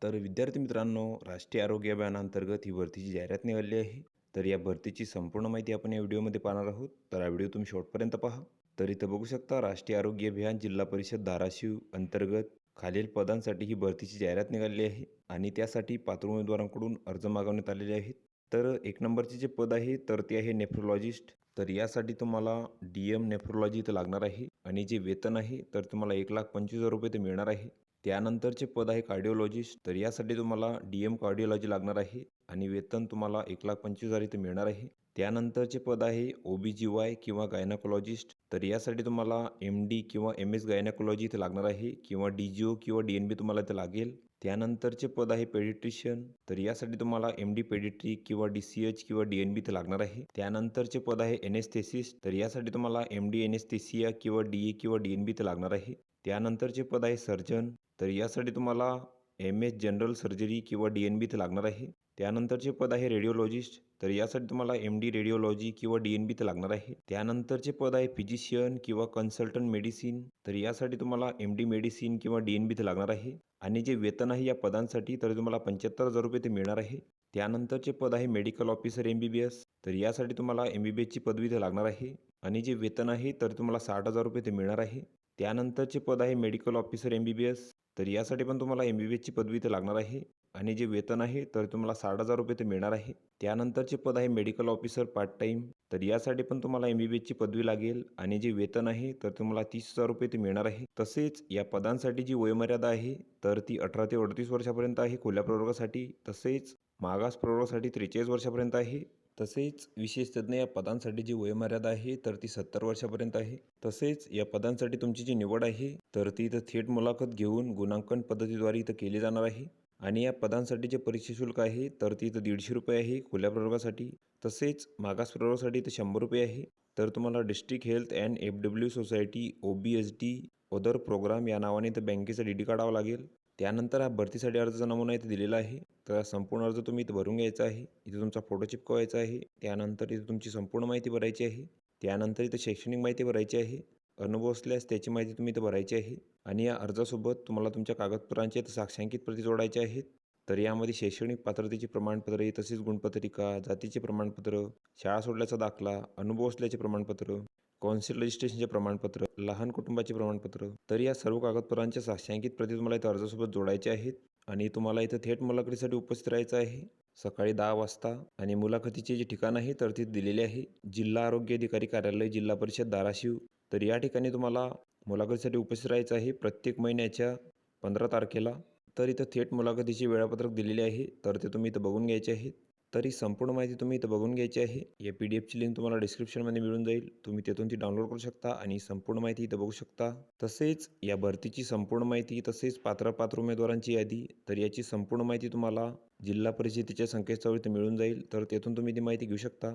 तर विद्यार्थी मित्रांनो, राष्ट्रीय आरोग्य अभियानांतर्गत ही भरतीची जाहिरात निघाली आहे. तर या भरतीची संपूर्ण माहिती आपण या व्हिडिओमध्ये पाहणार आहोत. तर हा व्हिडिओ तुम्ही शेवटपर्यंत पहा. तर इथं बघू शकता, राष्ट्रीय आरोग्य अभियान जिल्हा परिषद धाराशिव अंतर्गत खालील पदांसाठी ही भरतीची जाहिरात निघाली आहे आणि त्यासाठी पात्र उमेदवारांकडून अर्ज मागवण्यात आलेले आहेत. तर एक नंबरचे जे पद आहे तर ते आहे नेफ्रोलॉजिस्ट. तर यासाठी तुम्हाला DM नेफ्रोलॉजी इथं लागणार आहे आणि जे वेतन आहे तर तुम्हाला 1,25,000 रुपये ते मिळणार आहे. त्यानंतरचे पद आहे कार्डिओलॉजिस्ट. तर यासाठी तुम्हाला DM कार्डिओलॉजी लागणार आहे आणि वेतन तुम्हाला 1,25,000 इथे मिळणार आहे. त्यानंतरचे पद आहे OBGY किंवा गायनाकोलॉजिस्ट. तर यासाठी तुम्हाला MD किंवा MS गायनाकोलॉजी इथे लागणार आहे किंवा DGO किंवा DNB तुम्हाला इथे लागेल. त्यानंतरचे पद आहे पेडिट्रिशियन. तर यासाठी तुम्हाला MD पेडिट्री किंवा DCH किंवा DNB इथे लागणार आहे. त्यानंतरचे पद आहे एनेस्थेसिस्ट. तर यासाठी तुम्हाला MD एनेस्थेसिया किंवा DA किंवा DNB इथे लागणार आहे. त्यानंतरचे पद आहे सर्जन. तर यासाठी तुम्हाला MS जनरल सर्जरी किंवा DNB इथे लागणार आहे. त्यानंतरचे पद आहे रेडिओलॉजिस्ट. तर यासाठी तुम्हाला MD रेडिओलॉजी किंवा DNB इथे लागणार आहे. त्यानंतरचे पद आहे फिजिशियन किंवा कन्सल्टंट मेडिसिन. तर यासाठी तुम्हाला MD मेडिसिन किंवा DNB इथे लागणार आहे आणि जे वेतन आहे या पदांसाठी तर तुम्हाला 75,000 रुपये ते मिळणार आहे. त्यानंतरचे पद आहे मेडिकल ऑफिसर MBBS. तर यासाठी तुम्हाला MBBS ची पदवी इथे लागणार आहे आणि जे वेतन आहे तर तुम्हाला 60,000 रुपये ते मिळणार आहे. त्यानंतरचे पद आहे मेडिकल ऑफिसर MBBS. तर यासाठी पण तुम्हाला MBBS ची पदवी इथे लागणार आहे आणि जे वेतन आहे तर तुम्हाला 60,000 रुपये ते मिळणार आहे. त्यानंतरचे पद आहे मेडिकल ऑफिसर पार्ट टाईम. तर यासाठी पण तुम्हाला MBBS ची पदवी लागेल आणि जे वेतन आहे तर तुम्हाला 30,000 रुपये ते मिळणार आहे. तसेच या पदांसाठी जी वयोमर्यादा आहे तर ती 18 ते 38 वर्षापर्यंत आहे खुल्या प्रवर्गासाठी. तसेच मागास प्रवर्गासाठी 43 वर्षापर्यंत आहे. तसेच विशेष तज्ञ या पदांसाठी जी वयोमर्यादा आहे तर ती 70 वर्षापर्यंत आहे. तसेच या पदांसाठी तुमची जी निवड आहे तर ती इथं थेट मुलाखत घेऊन गुणांकन पद्धतीद्वारे इथं केली जाणार आहे आणि या पदांसाठी जे परीक्षा शुल्क आहे तर ती इथं 150 रुपये आहे खुल्या प्रवर्गासाठी. तसेच मागास प्रवर्गासाठी इथं 100 रुपये आहे. तर तुम्हाला district health and FW society OBSD other programme या नावाने इथं बँकेचं DD काढावं लागेल. त्यानंतर हा भरतीसाठी अर्जाचा नमुना इथे दिलेला आहे. तर संपूर्ण अर्ज तुम्ही इथं भरून घ्यायचा आहे. इथे तुमचा फोटो चिपकवायचा आहे. त्यानंतर इथे तुमची संपूर्ण माहिती भरायची आहे. त्यानंतर इथं शैक्षणिक माहिती भरायची आहे. अनुभव असल्यास त्याची माहिती तुम्ही इथं भरायची आहे आणि या अर्जासोबत तुम्हाला तुमच्या कागदपत्रांचे इथं साक्षांकित प्रती जोडायचे आहेत. तर यामध्ये शैक्षणिक पात्रतेची प्रमाणपत्रे, तसेच गुणपत्रिका, जातीचे प्रमाणपत्र, शाळा सोडल्याचा दाखला, अनुभव असल्याचे प्रमाणपत्र, कौन्सिल रजिस्ट्रेशनचे प्रमाणपत्र, लहान कुटुंबाचे प्रमाणपत्र. तर या सर्व कागदपत्रांच्या साक्षांकित प्रती तुम्हाला इथं अर्जासोबत जोडायचे आहेत आणि तुम्हाला इथं थेट मुलाखतीसाठी उपस्थित राहायचं आहे सकाळी 10 वाजता आणि मुलाखतीचे जे ठिकाण आहे तर ते दिलेले आहे जिल्हा आरोग्य अधिकारी कार्यालय, जिल्हा परिषद धाराशिव. तर या ठिकाणी तुम्हाला मुलाखतीसाठी उपस्थित राहायचं आहे प्रत्येक महिन्याच्या 15 तारखेला. तर इथं थेट मुलाखतीचे वेळापत्रक दिलेले आहे तर ते तुम्ही इथं बघून घ्यायचे आहे. तर ही संपूर्ण माहिती तुम्ही इथं बघून घ्यायची आहे. या PDFची लिंक तुम्हाला डिस्क्रिप्शनमध्ये मिळून जाईल. तुम्ही तिथून ती डाउनलोड करू शकता आणि संपूर्ण माहिती इथं बघू शकता. तसेच या भरतीची संपूर्ण माहिती, तसेच पात्र उमेदवारांची यादी, तर याची संपूर्ण माहिती तुम्हाला जिल्हा परिषदेच्या संकेतस्थळावर इथं मिळून जाईल. तर तेथून तुम्ही ती माहिती घेऊ शकता.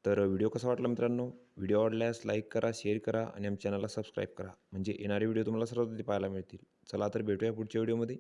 तर व्हिडिओ कसा वाटला मित्रांनो? व्हिडिओ आवडल्यास लाईक करा, शेअर करा आणि आमच्या चॅनलला सबस्क्राईब करा. म्हणजे येणारे व्हिडिओ तुम्हाला सर्वात आधी पाहायला मिळतील. चला तर भेटूया पुढच्या व्हिडिओमध्ये.